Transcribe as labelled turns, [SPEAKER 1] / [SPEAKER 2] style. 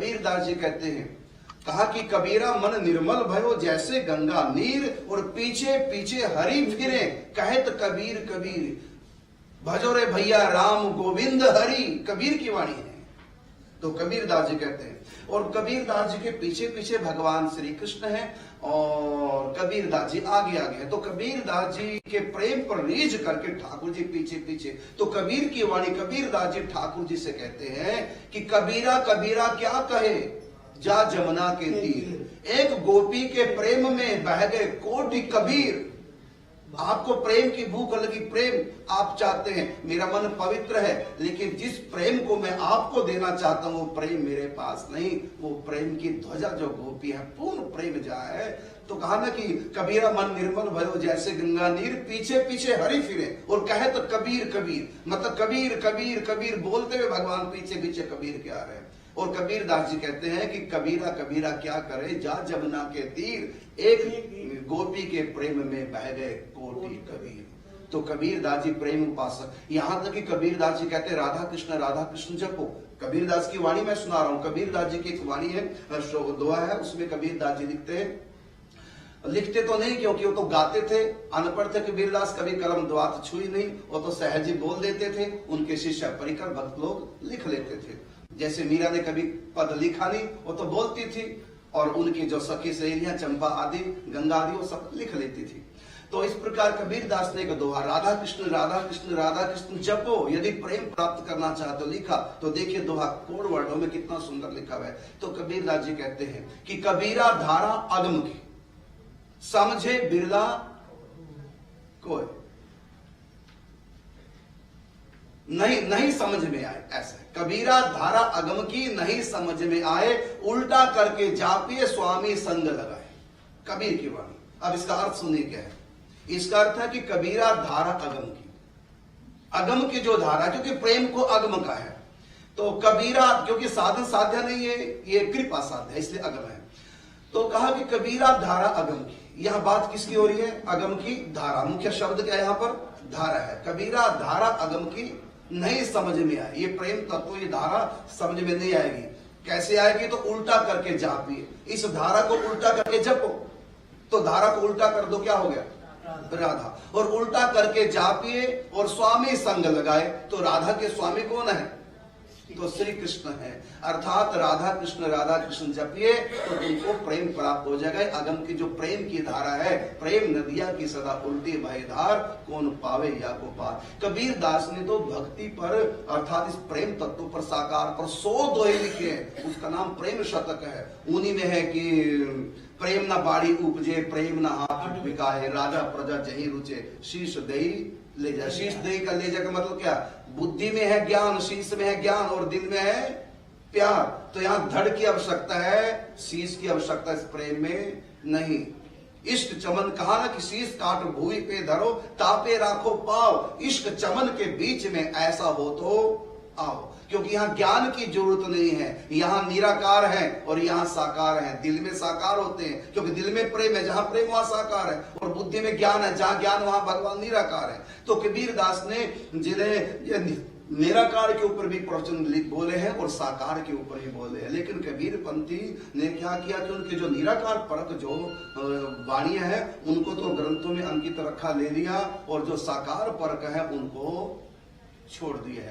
[SPEAKER 1] कबीरदास जी कहते हैं, कहा कि कबीरा मन निर्मल भयो जैसे गंगा नीर, और पीछे पीछे हरि फिरे कहत कबीर कबीर, भजो रे भैया राम गोविंद हरि। कबीर की वाणी है। तो कबीरदास जी कहते हैं, और कबीरदास जी के पीछे पीछे भगवान श्री कृष्ण है और कबीरदास जी आगे आगे है। तो कबीरदास जी के प्रेम पर रीझ करके ठाकुर जी पीछे पीछे। तो कबीर की वाणी कबीरदास जी ठाकुर जी से कहते हैं कि कबीरा कबीरा क्या कहे जा जमुना के तीर, एक गोपी के प्रेम में बह गए कोटि कबीर। आपको प्रेम की भूख लगी, प्रेम आप चाहते हैं, मेरा मन पवित्र है, लेकिन जिस प्रेम को मैं आपको देना चाहता हूं वो प्रेम मेरे पास नहीं। वो प्रेम की ध्वजा जो गोपी है, पूर्ण प्रेम जाए। तो कहा ना कि कबीरा मन निर्मल भयो जैसे गंगा नीर, पीछे पीछे हरि फिरे, और कहे तो कबीर कबीर, मतलब कबीर कबीर कबीर बोलते हुए भगवान पीछे पीछे कबीर के आ रहे हैं। और कबीरदास जी कहते हैं कि कबीरा कबीरा क्या करे जा जमुना के तीर, एक गोपी के प्रेम में बह गए कोटि कबीर। तो कबीरदास जी प्रेम उपासक, यहां तक कि कबीरदास जी कहते हैं राधा कृष्ण जपो। कबीरदास की वाणी मैं सुना रहा हूं। कबीरदास जी की एक वाणी है, दोहा है, उसमें कबीरदास जी लिखते तो नहीं क्योंकि वो तो गाते थे, अनपढ़ थे कबीरदास, कभी कलम द्वात छुई नहीं, वो तो सहज ही बोल देते थे। उनके शिष्य परिकर भक्त लोग लिख लेते थे। जैसे मीरा ने कभी पद लिखा नहीं, वो तो बोलती थी, और उनकी जो सखी सहेलियां चंपा आदि, गंगा आदि, वो सब लिख लेती थी। तो इस प्रकार कबीरदास ने एक दोहा, राधा कृष्ण जपो यदि प्रेम प्राप्त करना चाहते हो, लिखा। तो देखिए दोहा कोड वर्डों में कितना सुंदर लिखा हुआ है। तो कबीरदास जी कहते हैं कि कबीरा धारा अगम की, समझे बिरला कोई नहीं समझ में आए। ऐसा है, कबीरा धारा अगम की नहीं समझ में आए, उल्टा करके जापिए स्वामी संग लगाए। कबीर की वाणी। अब इसका अर्थ सुनिए क्या है। इसका अर्थ है कि कबीरा धारा अगम की जो धारा, क्योंकि प्रेम को अगम का है, तो कबीरा क्योंकि साधन साध्य नहीं है, ये कृपा साध्य है, इसलिए अगम है। तो कहा कि कबीरा धारा अगम की। यह बात किसकी हो रही है? अगम की धारा। मुख्य शब्द क्या है यहां पर? धारा है। कबीरा धारा अगम की नहीं समझ में आए। ये प्रेम तत्व, ये धारा समझ में नहीं आएगी। कैसे आएगी? तो उल्टा करके जापिए, इस धारा को उल्टा करके जपो। तो धारा को उल्टा कर दो, क्या हो गया? राधा। और उल्टा करके जापिए और स्वामी संग लगाए। तो राधा के स्वामी कौन है? तो श्री कृष्ण है। अर्थात राधा कृष्ण जपिए तो तुमको प्रेम प्राप्त हो जाएगा। अगम की जो प्रेम की धारा है, प्रेम नदिया की सदा उल्टी बहे धार, कौन पावे या को पार। कबीर दास ने तो भक्ति पर अर्थात इस प्रेम तत्व पर, साकार पर 100 दोहे लिखे हैं। उसका नाम प्रेम शतक है। उन्हीं में है कि प्रेम न बाड़ी उपजे, प्रेम न हाथ बिकाए, राजा प्रजा जही रुचे, शीश दई ले जा। शीश दई का ले जा का मतलब क्या? बुद्धि में है ज्ञान, शीश में है ज्ञान, और दिल में है प्यार। तो यहाँ धड़ की आवश्यकता है, शीश की आवश्यकता इस प्रेम में नहीं। इश्क चमन कहा ना कि शीश काट भूमि पे धरो, तापे राखो पाव। इश्क चमन के बीच में ऐसा हो तो आओ। क्योंकि यहाँ ज्ञान की जरूरत नहीं है, यहाँ निराकार है और यहाँ साकार है। दिल में साकार होते हैं क्योंकि दिल में प्रेम है, जहाँ प्रेम वहां साकार है, और बुद्धि में ज्ञान है, जहाँ ज्ञान वहां भगवान निराकार है। तो कबीर दास ने जिन्हें निराकार के ऊपर भी प्रवचन बोले हैं और साकार के ऊपर भी बोले हैं, लेकिन कबीर पंथी ने क्या किया कि उनके जो निराकार परक जो वाणियां हैं उनको तो ग्रंथों में अंकित रखा, ले लिया, और जो साकार परक है उनको छोड़ दिया है।